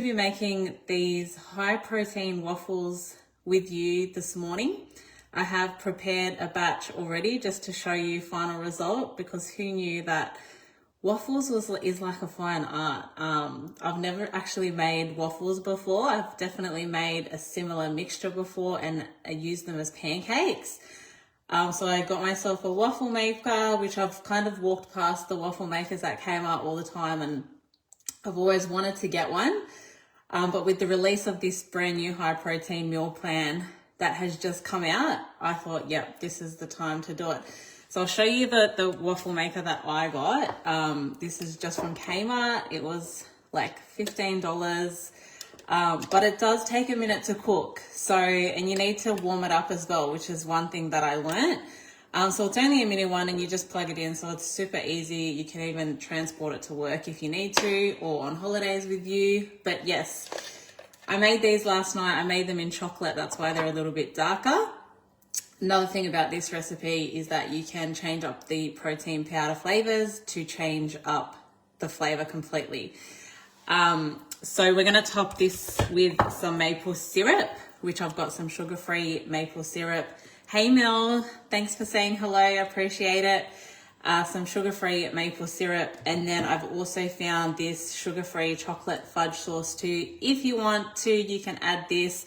Be making these high protein waffles with you this morning. I have prepared a batch already just to show you final result, because who knew that waffles is like a fine art. I've never actually made waffles before. I've definitely made a similar mixture before and I used them as pancakes. So I got myself a waffle maker, which I've kind of walked past the waffle makers that came out all the time, and I've always wanted to get one. But with the release of this brand new high protein meal plan that has just come out, I thought, yep, this is the time to do it. So I'll show you the waffle maker that I got. This is just from Kmart. It was like $15, but it does take a minute to cook. So, and you need to warm it up as well, which is one thing that I learned. So it's only a mini one and you just plug it in. So it's super easy. You can even transport it to work if you need to, or on holidays with you. But yes, I made these last night. I made them in chocolate. That's why they're a little bit darker. Another thing about this recipe is that you can change up the protein powder flavors to change up the flavor completely. So we're going to top this with some maple syrup, which I've got some sugar-free maple syrup. Hey Mel, thanks for saying hello, I appreciate it. Some sugar-free maple syrup, and then I've also found this sugar-free chocolate fudge sauce too. If you want to, you can add this.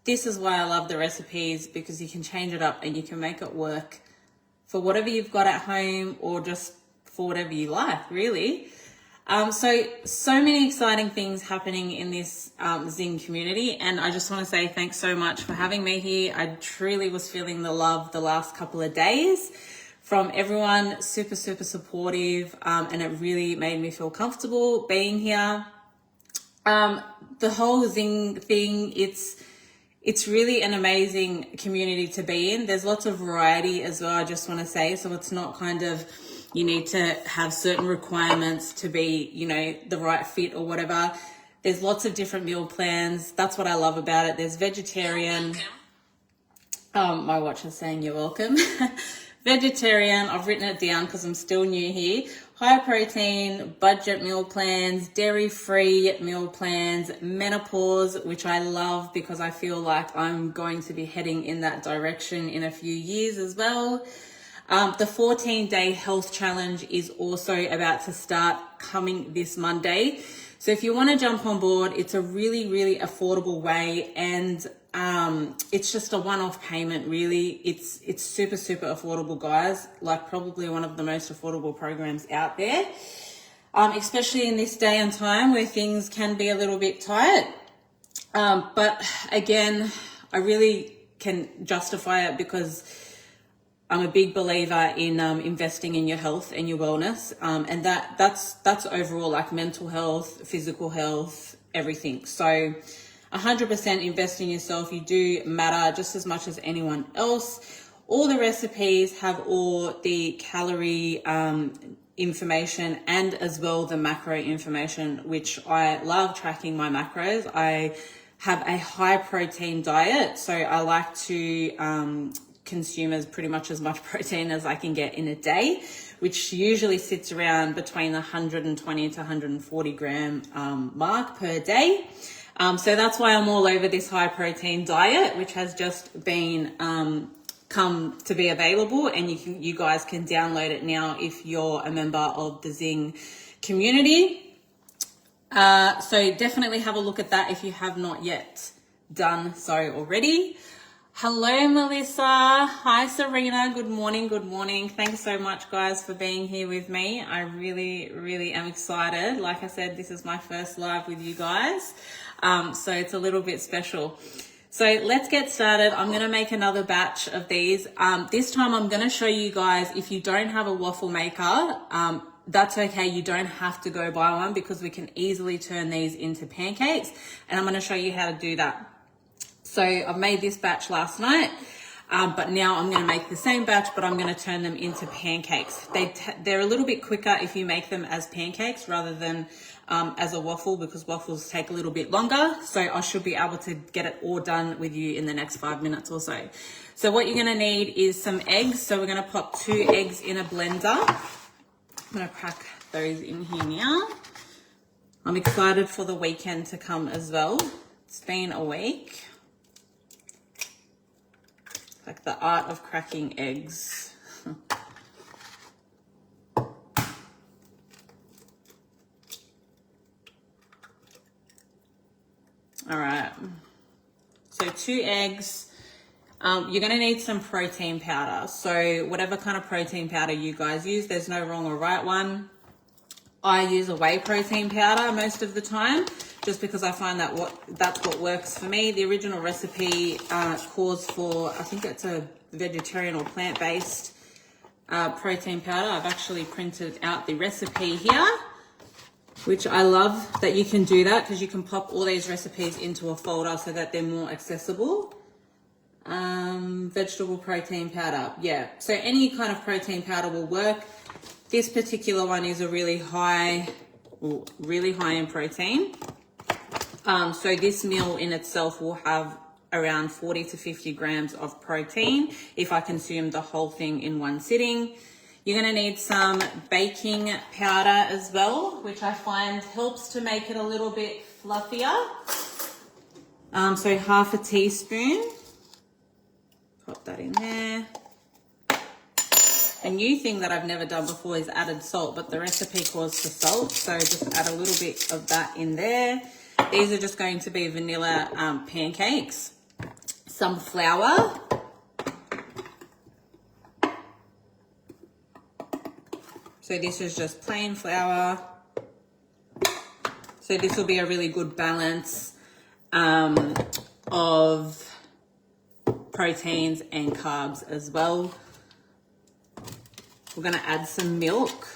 This is why I love the recipes, because you can change it up and you can make it work for whatever you've got at home, or just for whatever you like, really. So many exciting things happening in this Zing community, and I just want to say thanks so much for having me here. I truly was feeling the love the last couple of days from everyone, super supportive, and it really made me feel comfortable being here. The whole Zing thing, it's really an amazing community to be in. There's lots of variety as well, I just want to say, so it's not kind of you need to have certain requirements to be, you know, the right fit or whatever. There's lots of different meal plans. That's what I love about it. There's vegetarian. My watch is saying you're welcome. Vegetarian, I've written it down because I'm still new here. High protein, budget meal plans, dairy-free meal plans, menopause, which I love because I feel like I'm going to be heading in that direction in a few years as well. The 14-day health challenge is also about to start, coming this Monday. So if you want to jump on board, it's a really affordable way, and it's just a one-off payment, really. It's super affordable, guys. Like probably one of the most affordable programs out there, especially in this day and time where things can be a little bit tight. But again, I really can justify it because I'm a big believer in investing in your health and your wellness, and that's overall, like mental health, physical health, everything. So 100% invest in yourself. You do matter just as much as anyone else. All the recipes have all the calorie information and as well the macro information, which I love tracking my macros. I have a high protein diet, so I like to consume pretty much as much protein as I can get in a day, which usually sits around between the 120 to 140 gram mark per day. So that's why I'm all over this high protein diet, which has just been come to be available, and you guys can download it now if you're a member of the Zing community. So definitely have a look at that if you have not yet done so already. Hello, Melissa. Hi, Serena. Good morning. Thanks so much, guys, for being here with me. I really am excited. Like I said, this is my first live with you guys, so it's a little bit special. So let's get started. I'm going to make another batch of these. This time I'm going to show you guys, if you don't have a waffle maker, that's okay. You don't have to go buy one, because we can easily turn these into pancakes, and I'm going to show you how to do that. So I've made this batch last night, but now I'm going to make the same batch, but I'm going to turn them into pancakes. They're a little bit quicker if you make them as pancakes rather than as a waffle, because waffles take a little bit longer. So I should be able to get it all done with you in the next 5 minutes or so. So what you're going to need is some eggs. So we're going to pop 2 eggs in a blender. I'm going to crack those in here now. I'm excited for the weekend to come as well. It's been a week. Like the art of cracking eggs. All right, so 2 eggs. You're gonna need some protein powder. So whatever kind of protein powder you guys use, there's no wrong or right one. I use a whey protein powder most of the time, just because I find that that's what works for me. The original recipe calls for, I think it's a vegetarian or plant-based protein powder. I've actually printed out the recipe here, which I love that you can do that, because you can pop all these recipes into a folder so that they're more accessible. Vegetable protein powder. Yeah, so any kind of protein powder will work. This particular one is a really high in protein. So this meal in itself will have around 40 to 50 grams of protein if I consume the whole thing in one sitting. You're going to need some baking powder as well, which I find helps to make it a little bit fluffier. So half a teaspoon. Pop that in there. A new thing that I've never done before is added salt, but the recipe calls for salt, so just add a little bit of that in there. These are just going to be vanilla pancakes. Some flour. So this is just plain flour. So this will be a really good balance of proteins and carbs as well. We're going to add some milk.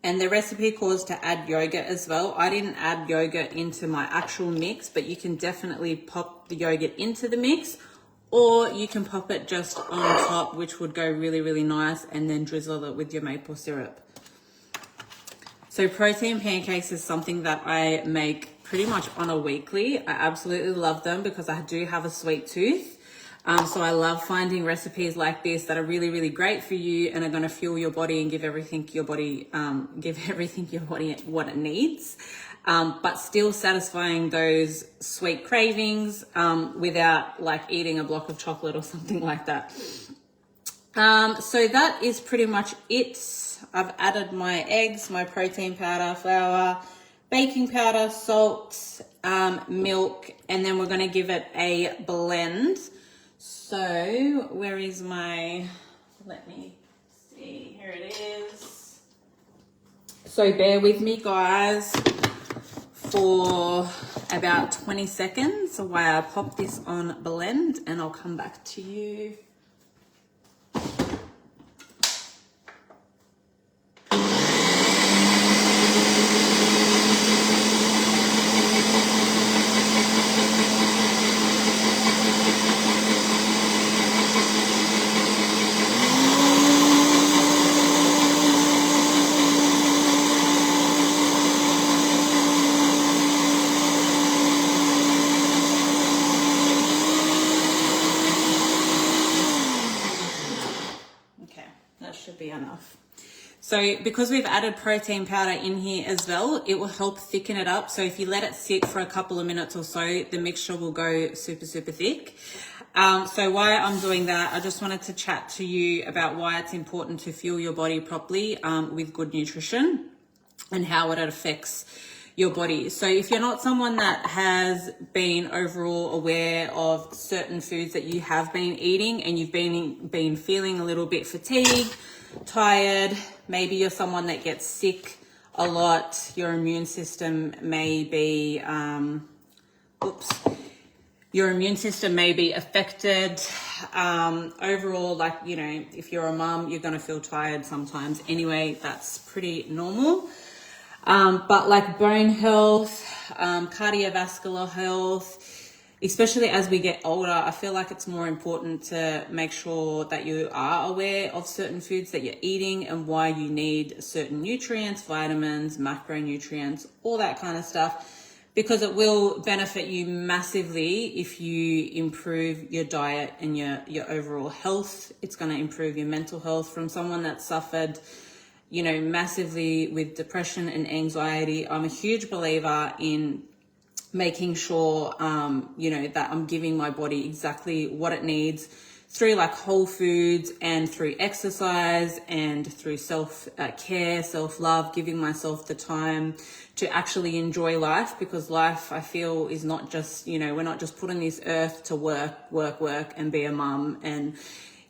And the recipe calls to add yogurt as well. I didn't add yogurt into my actual mix, but you can definitely pop the yogurt into the mix, or you can pop it just on top, which would go really, really nice, and then drizzle it with your maple syrup. So protein pancakes is something that I make pretty much on a weekly. I absolutely love them because I do have a sweet tooth. So I love finding recipes like this that are really, really great for you and are going to fuel your body and give everything your body what it needs, but still satisfying those sweet cravings without like eating a block of chocolate or something like that. So that is pretty much it. I've added my eggs, my protein powder, flour, baking powder, salt, milk, and then we're going to give it a blend. So where is my, let me see, here it is. So bear with me guys for about 20 seconds while I pop this on blend, and I'll come back to you. Be enough. So because we've added protein powder in here as well, it will help thicken it up. So if you let it sit for a couple of minutes or so, the mixture will go super, super thick. So while I'm doing that, I just wanted to chat to you about why it's important to fuel your body properly with good nutrition and how it affects your body. So if you're not someone that has been overall aware of certain foods that you have been eating and you've been feeling a little bit fatigued, tired, maybe you're someone that gets sick a lot, your immune system may be your immune system may be affected. Overall, like, you know, if you're a mum, you're going to feel tired sometimes anyway. That's pretty normal. But like bone health, cardiovascular health, especially as we get older, I feel like it's more important to make sure that you are aware of certain foods that you're eating and why you need certain nutrients, vitamins, macronutrients, all that kind of stuff. because it will benefit you massively if you improve your diet and your overall health. It's going to improve your mental health. From someone that suffered, you know, massively with depression and anxiety, I'm a huge believer in making sure, you know, that I'm giving my body exactly what it needs through like whole foods and through exercise and through self-care, self-love, giving myself the time to actually enjoy life, because life, I feel, is not just, you know, we're not just put on this earth to work and be a mum and,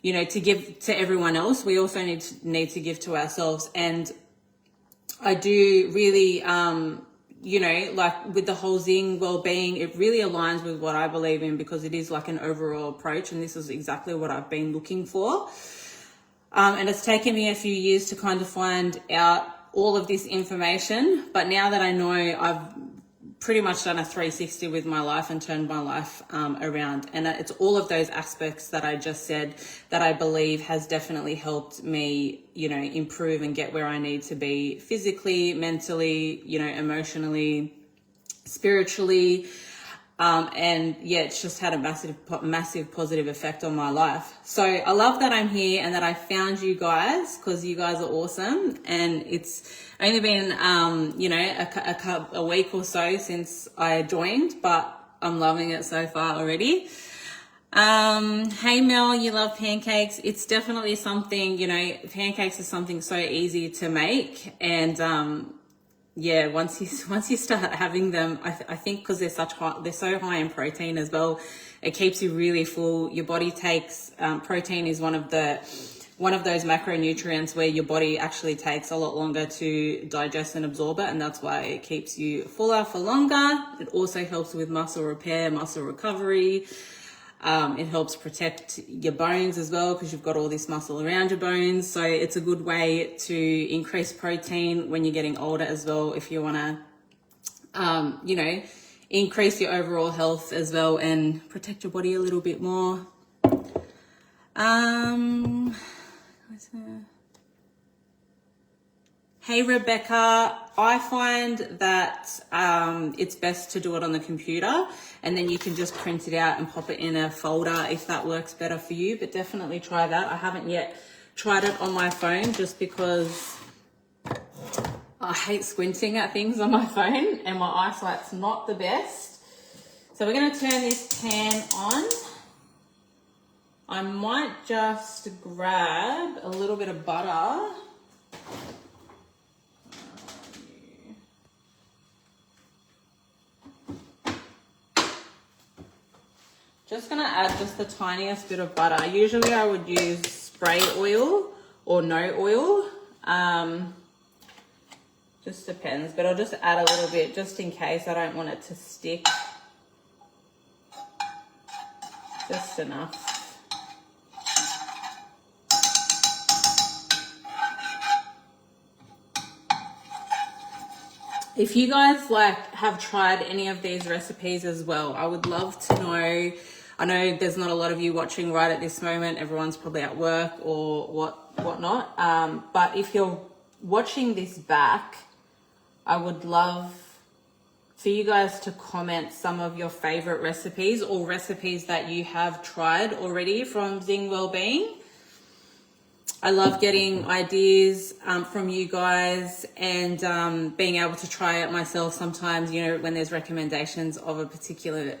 you know, to give to everyone else. We also need to give to ourselves. And I do really, you know, like with the whole Zing Wellbeing, it really aligns with what I believe in, because it is like an overall approach, and this is exactly what I've been looking for. And it's taken me a few years to kind of find out all of this information, but now that I know, I've pretty much done a 360 with my life and turned my life around. And it's all of those aspects that I just said that I believe has definitely helped me, you know, improve and get where I need to be physically, mentally, you know, emotionally, spiritually. And yeah, it's just had a massive positive effect on my life. So I love that I'm here and that I found you guys, because you guys are awesome. And it's only been, you know, a week or so since I joined, but I'm loving it so far already. Hey Mel, you love pancakes. It's definitely something, you know, pancakes is something so easy to make. And, yeah, once you start having them, I think because they're so high in protein as well, it keeps you really full. Your body takes, protein is one of those macronutrients where your body actually takes a lot longer to digest and absorb it, and that's why it keeps you fuller for longer. It also helps with muscle repair, muscle recovery. It helps protect your bones as well, because you've got all this muscle around your bones. So it's a good way to increase protein when you're getting older as well, if you want to, you know, increase your overall health as well and protect your body a little bit more. Hey Rebecca, I find that it's best to do it on the computer, and then you can just print it out and pop it in a folder if that works better for you, but definitely try that. I haven't yet tried it on my phone just because I hate squinting at things on my phone and my eyesight's not the best. So we're going to turn this pan on. I might just grab a little bit of butter. Just going to add just the tiniest bit of butter. Usually I would use spray oil or no oil. Just depends, but I'll just add a little bit just in case. I don't want it to stick. Just enough. If you guys have tried any of these recipes as well, I would love to know. I know there's not a lot of you watching right at this moment. Everyone's probably at work or whatnot. But if you're watching this back, I would love for you guys to comment some of your favorite recipes or recipes that you have tried already from Zing Wellbeing. I love getting ideas from you guys and being able to try it myself sometimes, you know, when there's recommendations of a particular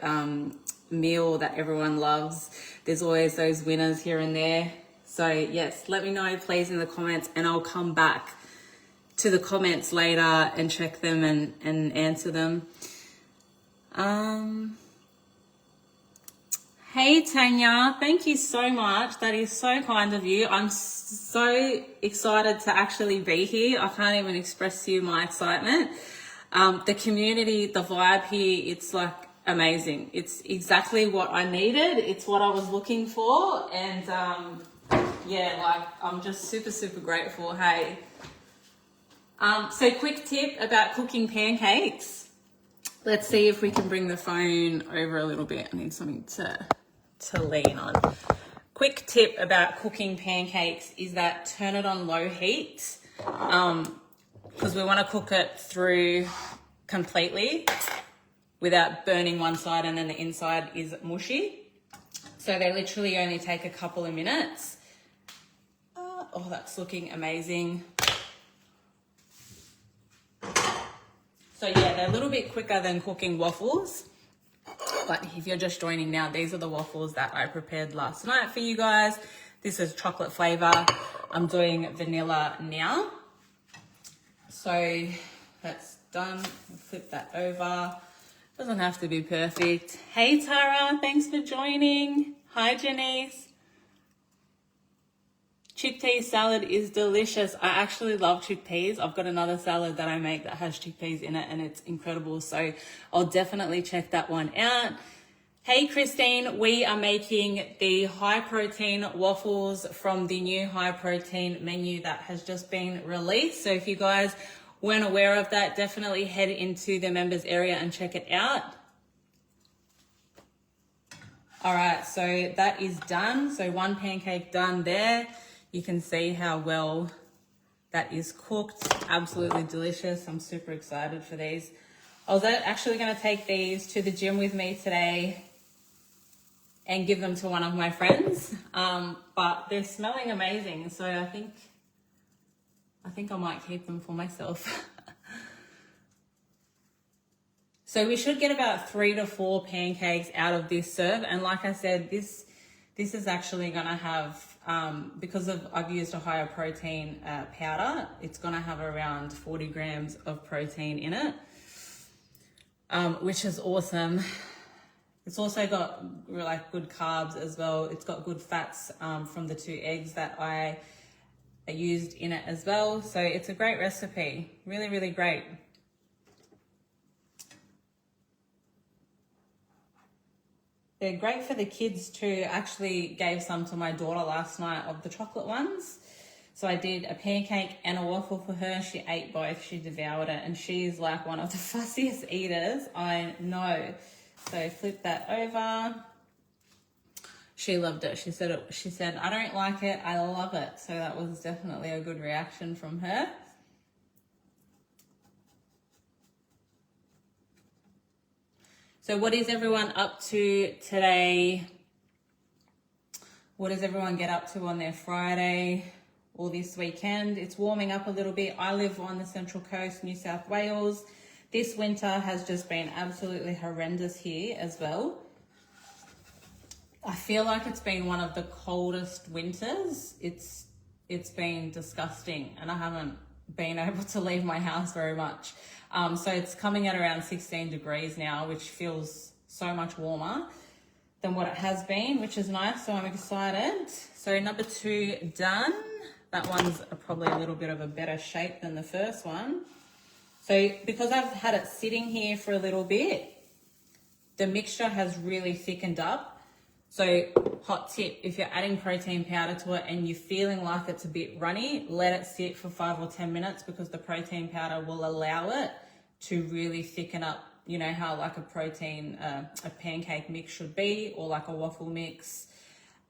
meal that everyone loves. There's always those winners here and there. So yes, let me know please in the comments, and I'll come back to the comments later and check them and answer them. Hey Tanya, thank you so much. That is so kind of you. I'm so excited to actually be here. I can't even express to you my excitement. The community, the vibe here, it's like amazing. It's exactly what I needed. It's what I was looking for. And yeah, like I'm just super grateful. Hey. So quick tip about cooking pancakes. Let's see if we can bring the phone over a little bit. I need something to lean on. Quick tip about cooking pancakes is that turn it on low heat, because we want to cook it through completely. without burning one side and then the inside is mushy. So they literally only take a couple of minutes. Oh, that's looking amazing. So yeah, they're a little bit quicker than cooking waffles. But if you're just joining now, these are the waffles that I prepared last night for you guys. This is chocolate flavor. I'm doing vanilla now. So that's done. Flip that over. Doesn't have to be perfect. Hey Tara, thanks for joining. Hi Janice. Chickpea salad is delicious. I actually love chickpeas. I've got another salad that I make that has chickpeas in it and it's incredible. So I'll definitely check that one out. Hey Christine, we are making the high protein waffles from the new high protein menu that has just been released. So if you guys weren't aware of that, definitely head into the members area and check it out. All right, so that is done. So one pancake done there. You can see how well that is cooked. Absolutely delicious. I'm super excited for these. I was actually going to take these to the gym with me today and give them to one of my friends, but they're smelling amazing. So I think I might keep them for myself. So we should get about 3 to 4 pancakes out of this serve. And like I said, this is actually gonna have, because I've used a higher protein powder, it's gonna have around 40 grams of protein in it, which is awesome. It's also got like good carbs as well. It's got good fats from the 2 eggs that I used in it as well. So it's a great recipe, really, really great. They're great for the kids too. Actually gave some to my daughter last night of the chocolate ones. So I did a pancake and a waffle for her. She ate both, she devoured it, and she's like one of the fussiest eaters I know. So flip that over. She loved it. She said, I don't like it, I love it. So that was definitely a good reaction from her. So what is everyone up to today? What does everyone get up to on their Friday or this weekend? It's warming up a little bit. I live on the Central Coast, New South Wales. This winter has just been absolutely horrendous here as well. I feel like it's been one of the coldest winters. It's been disgusting and I haven't been able to leave my house very much. So it's coming at around 16 degrees now, which feels so much warmer than what it has been, which is nice. So I'm excited. So number 2 done. That one's probably a little bit of a better shape than the first one. So because I've had it sitting here for a little bit, the mixture has really thickened up. So hot tip, if you're adding protein powder to it and you're feeling like it's a bit runny, let it sit for 5 or 10 minutes because the protein powder will allow it to really thicken up. You know how like a pancake mix should be, or like a waffle mix.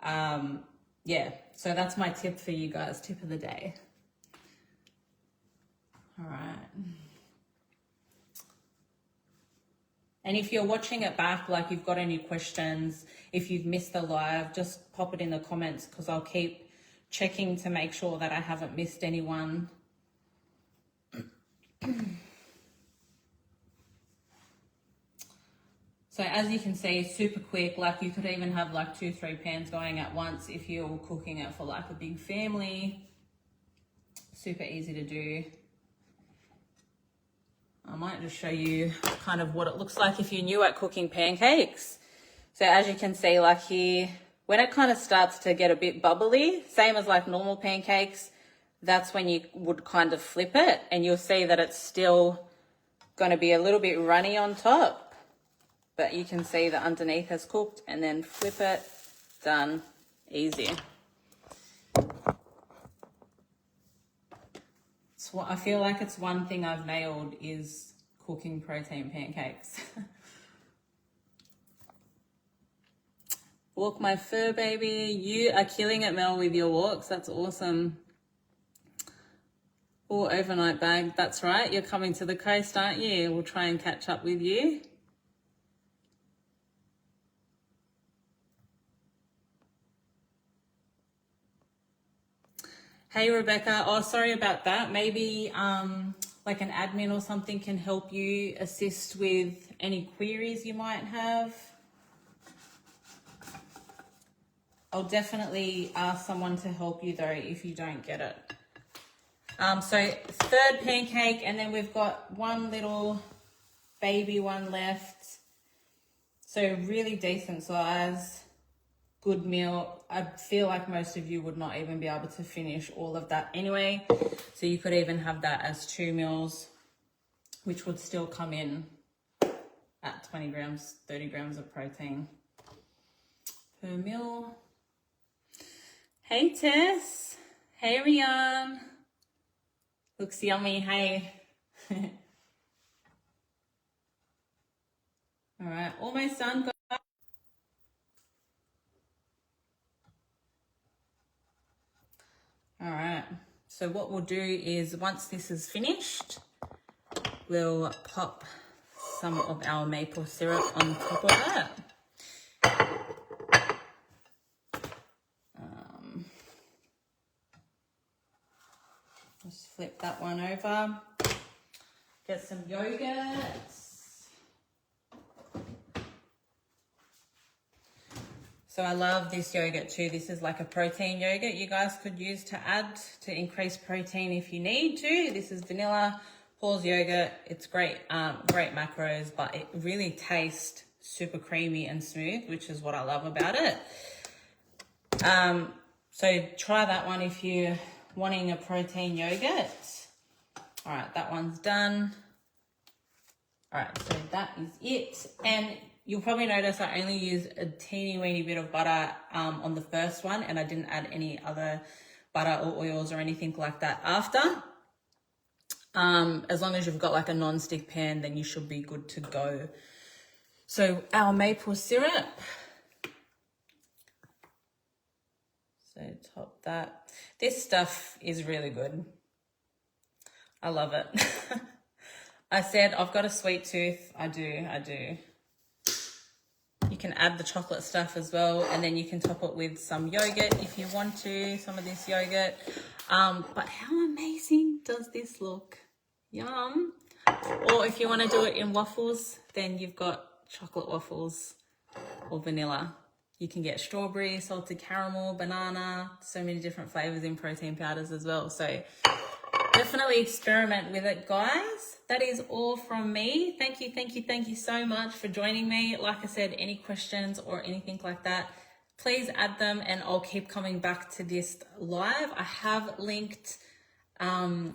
Yeah, so that's my tip for you guys, tip of the day. All right. And if you're watching it back, like you've got any questions, if you've missed the live, just pop it in the comments because I'll keep checking to make sure that I haven't missed anyone. So as you can see, super quick. Like you could even have like 2-3 pans going at once if you're cooking it for like a big family. Super easy to do. I might just show you kind of what it looks like if you're new at cooking pancakes. So as you can see, like here, when it kind of starts to get a bit bubbly, same as like normal pancakes, that's when you would kind of flip it and you'll see that it's still going to be a little bit runny on top, but you can see that underneath has cooked, and then flip it, done, easy. I feel like it's one thing I've nailed is cooking protein pancakes. Walk my fur baby. You are killing it, Mel, with your walks. That's awesome. Or overnight bag. That's right. You're coming to the coast, aren't you? We'll try and catch up with you. Hey, Rebecca. Oh, sorry about that. Maybe like an admin or something can help you assist with any queries you might have. I'll definitely ask someone to help you though if you don't get it. So third pancake, and then we've got one little baby one left. So really decent size, good meal. I feel like most of you would not even be able to finish all of that anyway. So you could even have that as 2 meals, which would still come in at 20 grams, 30 grams of protein per meal. Hey Tess, hey Rian. Looks yummy, hey. All right, almost done, guys. All right, so what we'll do is once this is finished, we'll pop some of our maple syrup on top of it. Just flip that one over. Get some yogurt. So I love this yogurt too. This is like a protein yogurt you guys could use to add to increase protein if you need to. This is vanilla Paul's yogurt. It's great, great macros, but it really tastes super creamy and smooth, which is what I love about it. So try that one if you're wanting a protein yogurt. All right, that one's done. All right, so that is it. And you'll probably notice I only used a teeny weeny bit of butter on the first one, and I didn't add any other butter or oils or anything like that after. As long as you've got like a non-stick pan, then you should be good to go. So our maple syrup. So top that. This stuff is really good. I love it. I said I've got a sweet tooth. I do. You can add the chocolate stuff as well, and then you can top it with some yogurt if you want to, some of this yogurt. But how amazing does this look? Yum. Or if you want to do it in waffles, then you've got chocolate waffles or vanilla. You can get strawberry, salted caramel, banana, so many different flavors in protein powders as well. So definitely experiment with it, guys. That is all from me. Thank you so much for joining me. Like I said, any questions or anything like that, please add them and I'll keep coming back to this live. I have linked I've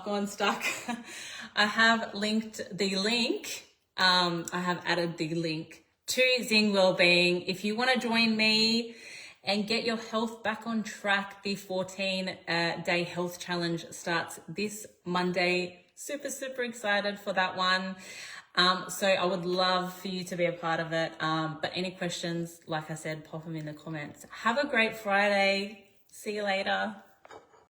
gone stuck. I have linked the link. I have added the link to Zing Wellbeing. If you want to join me and get your health back on track, the 14-day health challenge starts this Monday. Super excited for that one. So I would love for you to be a part of it. But any questions, like I said, pop them in the comments. Have a great Friday. See you later.